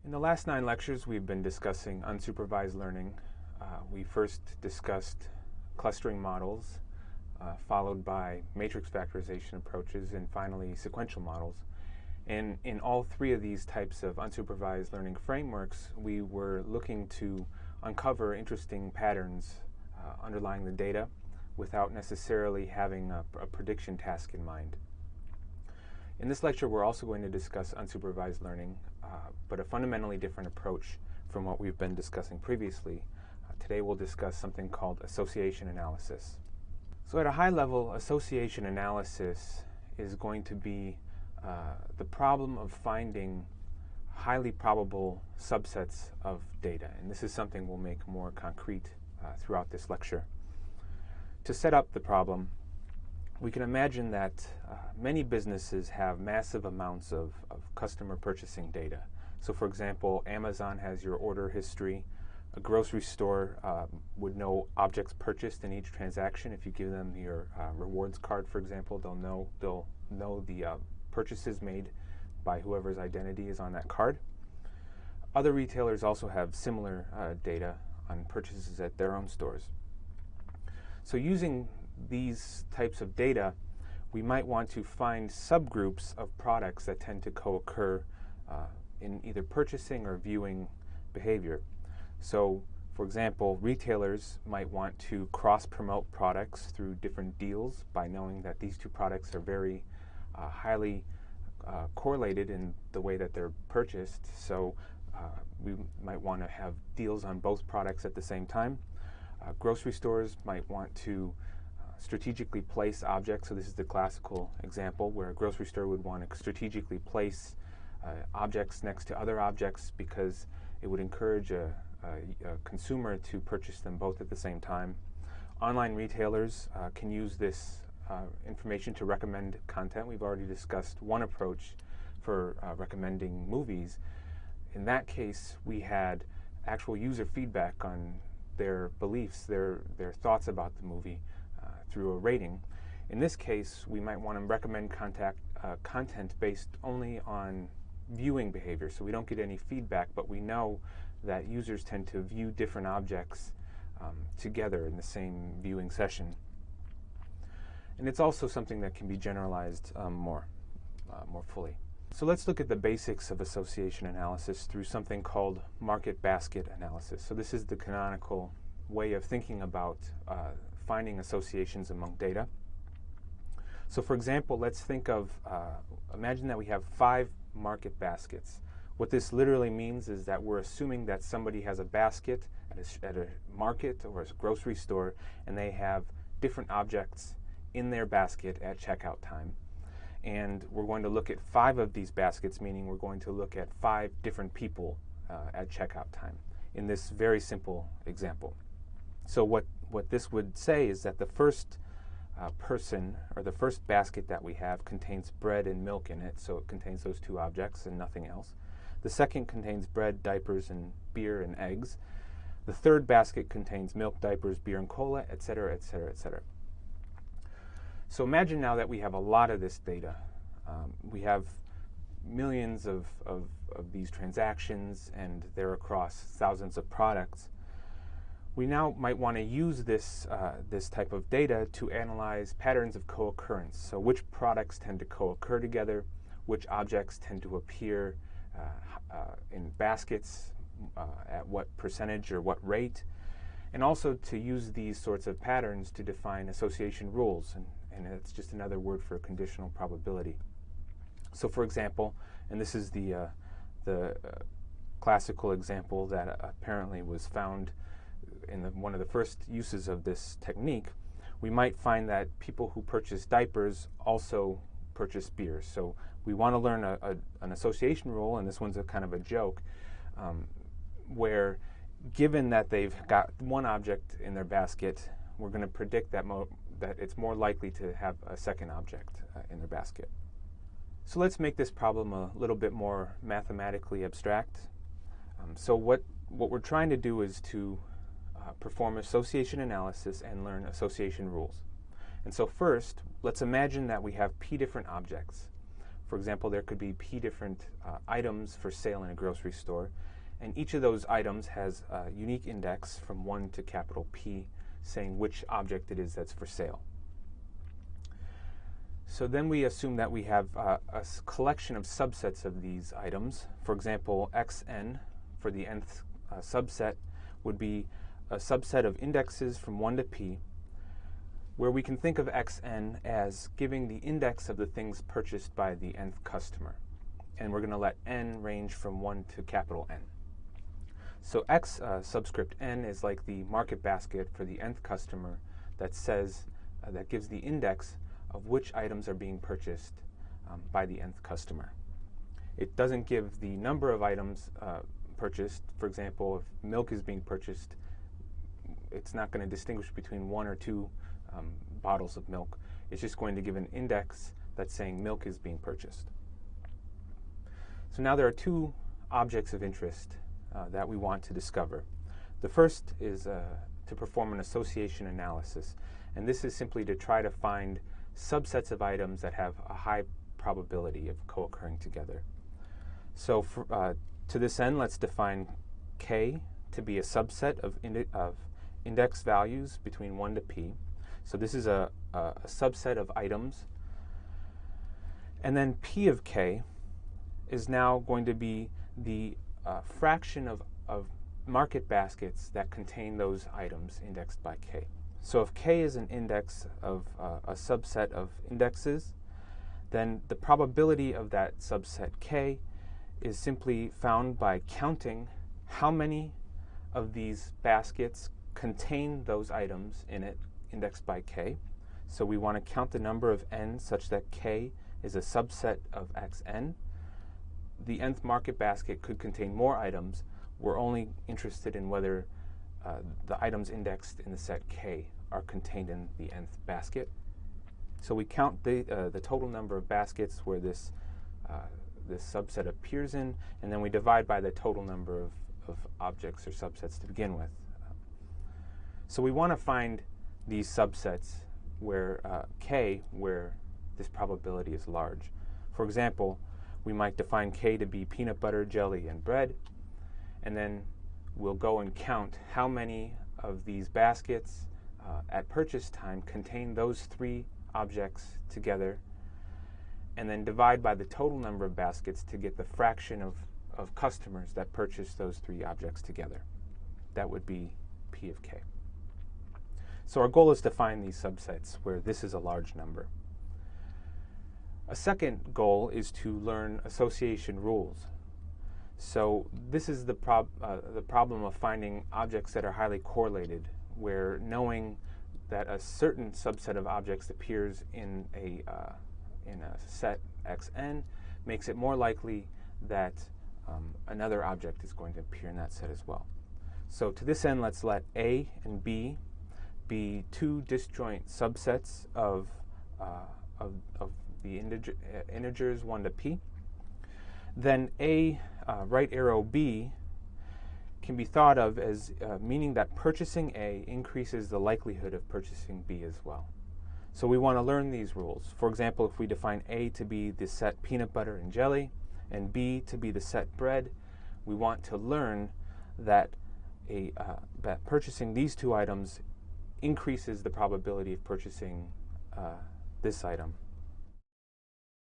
In the last 9 lectures, we've been discussing unsupervised learning. We first discussed clustering models, followed by matrix factorization approaches, and finally sequential models. And in all 3 of these types of unsupervised learning frameworks, we were looking to uncover interesting patterns underlying the data without necessarily having a prediction task in mind. In this lecture, we're also going to discuss unsupervised learning, but a fundamentally different approach from what we've been discussing previously. Today we'll discuss something called association analysis. So at a high level, association analysis is going to be the problem of finding highly probable subsets of data. And this is something we'll make more concrete throughout this lecture. To set up the problem, we can imagine that many businesses have massive amounts of customer purchasing data. So for example, Amazon has your order history. A grocery store would know objects purchased in each transaction. If you give them your rewards card, for example, they'll know the purchases made by whoever's identity is on that card. Other retailers also have similar data on purchases at their own stores. So using these types of data, we might want to find subgroups of products that tend to co-occur in either purchasing or viewing behavior. So, for example, retailers might want to cross-promote products through different deals by knowing that these 2 products are very highly correlated in the way that they're purchased. So we might want to have deals on both products at the same time. Grocery stores might want to strategically place objects. So this is the classical example where a grocery store would want to strategically place objects next to other objects because it would encourage a consumer to purchase them both at the same time. Online retailers can use this information to recommend content. We've already discussed one approach for recommending movies. In that case, we had actual user feedback on their beliefs, their thoughts about the movie through a rating. In this case, we might want to recommend content based only on viewing behavior, so we don't get any feedback, but we know that users tend to view different objects together in the same viewing session. And it's also something that can be generalized more fully. So let's look at the basics of association analysis through something called market basket analysis. So this is the canonical way of thinking about finding associations among data. So for example, let's think of, imagine that we have 5 market baskets. What this literally means is that we're assuming that somebody has a basket at a market or a grocery store, and they have different objects in their basket at checkout time. And we're going to look at 5 of these baskets, meaning we're going to look at 5 different people at checkout time in this very simple example. So what this would say is that the first person, or the first basket that we have, contains bread and milk in it, so it contains those 2 objects and nothing else. The second contains bread, diapers, and beer and eggs. The third basket contains milk, diapers, beer, and cola, etc., etc., etc. So imagine now that we have a lot of this data. We have millions of these transactions, and they're across thousands of products. We now might want to use this type of data to analyze patterns of co-occurrence. So which products tend to co-occur together, which objects tend to appear in baskets, at what percentage or what rate, and also to use these sorts of patterns to define association rules, and it's just another word for conditional probability. So for example, and this is the classical example that apparently was found in one of the first uses of this technique, we might find that people who purchase diapers also purchase beer. So we want to learn an association rule, and this one's a kind of a joke, where given that they've got one object in their basket, we're going to predict that it's more likely to have a second object in their basket. So let's make this problem a little bit more mathematically abstract. So what we're trying to do is to perform association analysis and learn association rules. And so first, let's imagine that we have p different objects. For example, there could be P different items for sale in a grocery store, and each of those items has a unique index from 1 to capital P saying which object it is that's for sale. So then we assume that we have a collection of subsets of these items. For example, xn for the nth subset would be a subset of indexes from 1 to P, where we can think of xn as giving the index of the things purchased by the nth customer. And we're going to let n range from 1 to capital N. So x subscript n is like the market basket for the nth customer that says, that gives the index of which items are being purchased by the nth customer. It doesn't give the number of items purchased. For example, if milk is being purchased, it's not going to distinguish between 1 or 2 bottles of milk. It's just going to give an index that's saying milk is being purchased. So now there are 2 objects of interest that we want to discover. The first is to perform an association analysis, and this is simply to try to find subsets of items that have a high probability of co-occurring together. So to this end, let's define K to be a subset of index values between 1 to P. So this is a subset of items. And then P of K is now going to be the fraction of market baskets that contain those items indexed by K. So if K is an index of a subset of indexes, then the probability of that subset K is simply found by counting how many of these baskets contain those items in it indexed by K. So we want to count the number of n such that K is a subset of xn. The nth market basket could contain more items. We're only interested in whether the items indexed in the set K are contained in the nth basket. So we count the total number of baskets where this subset appears in, and then we divide by the total number of objects or subsets to begin with. So we want to find these subsets where K, where this probability is large. For example, we might define K to be peanut butter, jelly, and bread, and then we'll go and count how many of these baskets at purchase time contain those 3 objects together, and then divide by the total number of baskets to get the fraction of customers that purchase those 3 objects together. That would be P of K. So our goal is to find these subsets where this is a large number. A second goal is to learn association rules. So this is the problem of finding objects that are highly correlated, where knowing that a certain subset of objects appears in a set xn makes it more likely that another object is going to appear in that set as well. So to this end, let's let A and B be 2 disjoint subsets of the integers 1 to P. Then A, right arrow B, can be thought of as meaning that purchasing A increases the likelihood of purchasing B as well. So we want to learn these rules. For example, if we define A to be the set peanut butter and jelly, and B to be the set bread, we want to learn that that purchasing these 2 items increases the probability of purchasing this item